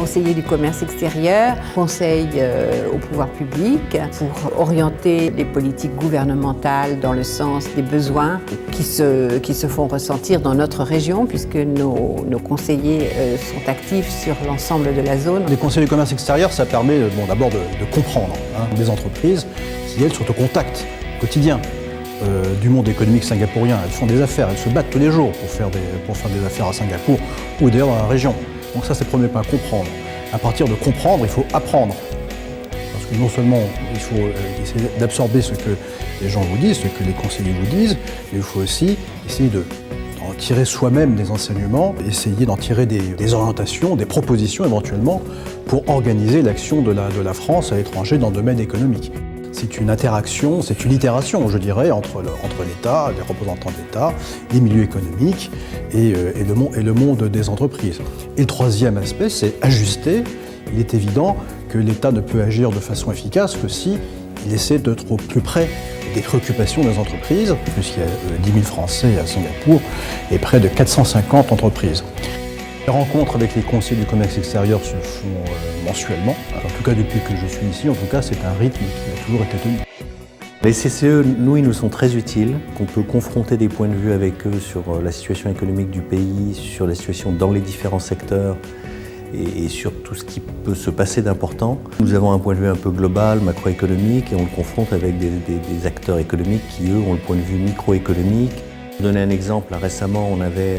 conseillers du commerce extérieur conseillent au pouvoir public pour orienter les politiques gouvernementales dans le sens des besoins qui se font ressentir dans notre région, puisque nos conseillers sont actifs sur l'ensemble de la zone. Les conseillers du commerce extérieur, ça permet d'abord de comprendre des entreprises qui, elles, sont au contact quotidien du monde économique singapourien. Elles font des affaires, elles se battent tous les jours pour faire des affaires à Singapour ou d'ailleurs dans la région. Donc ça, c'est le premier point, comprendre. À partir de comprendre, il faut apprendre. Parce que non seulement il faut essayer d'absorber ce que les gens vous disent, ce que les conseillers vous disent, mais il faut aussi essayer d'en tirer soi-même des enseignements, essayer d'en tirer des orientations, des propositions éventuellement pour organiser l'action de la France à l'étranger dans le domaine économique. C'est une interaction, c'est une itération, je dirais, entre l'État, les représentants de l'État, les milieux économiques et le monde des entreprises. Et le troisième aspect, c'est ajuster. Il est évident que l'État ne peut agir de façon efficace que s'il essaie d'être au plus près des préoccupations des entreprises, puisqu'il y a 10 000 Français à Singapour et près de 450 entreprises. Les rencontres avec les conseillers du commerce extérieur se font mensuellement. En tout cas, depuis que je suis ici, c'est un rythme qui a toujours été tenu. Les CCE, ils nous sont très utiles, qu'on peut confronter des points de vue avec eux sur la situation économique du pays, sur la situation dans les différents secteurs et sur tout ce qui peut se passer d'important. Nous avons un point de vue un peu global, macroéconomique, et on le confronte avec des acteurs économiques qui, eux, ont le point de vue microéconomique. Pour donner un exemple, récemment, on avait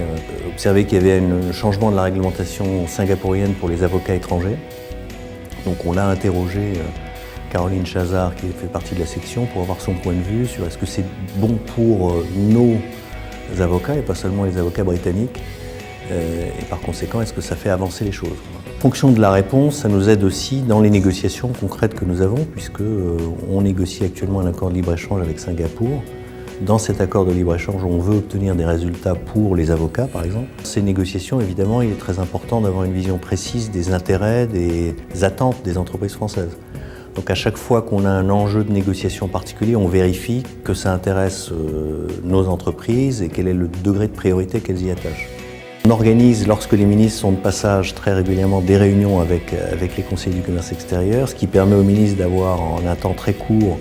observé qu'il y avait un changement de la réglementation singapourienne pour les avocats étrangers. Donc on l'a interrogé, Caroline Chazard, qui fait partie de la section, pour avoir son point de vue sur est-ce que c'est bon pour nos avocats, et pas seulement les avocats britanniques, et par conséquent, est-ce que ça fait avancer les choses. En fonction de la réponse, ça nous aide aussi dans les négociations concrètes que nous avons, puisque on négocie actuellement un accord de libre-échange avec Singapour. Dans cet accord de libre-échange, on veut obtenir des résultats pour les avocats, par exemple. Ces négociations, évidemment, il est très important d'avoir une vision précise des intérêts, des attentes des entreprises françaises. Donc à chaque fois qu'on a un enjeu de négociation particulier, on vérifie que ça intéresse nos entreprises et quel est le degré de priorité qu'elles y attachent. On organise, lorsque les ministres sont de passage, très régulièrement des réunions avec les conseillers du commerce extérieur, ce qui permet aux ministres d'avoir en un temps très court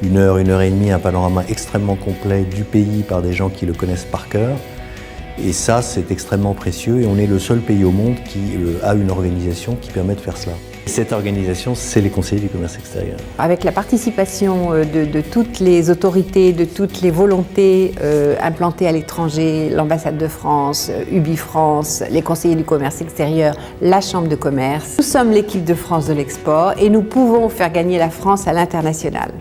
1 heure, 1 heure et demie, un panorama extrêmement complet du pays par des gens qui le connaissent par cœur. Et ça, c'est extrêmement précieux et on est le seul pays au monde qui a une organisation qui permet de faire cela. Et cette organisation, c'est les conseillers du commerce extérieur. Avec la participation de toutes les autorités, de toutes les volontés implantées à l'étranger, l'ambassade de France, UBI France, les conseillers du commerce extérieur, la Chambre de commerce, nous sommes l'équipe de France de l'export et nous pouvons faire gagner la France à l'international.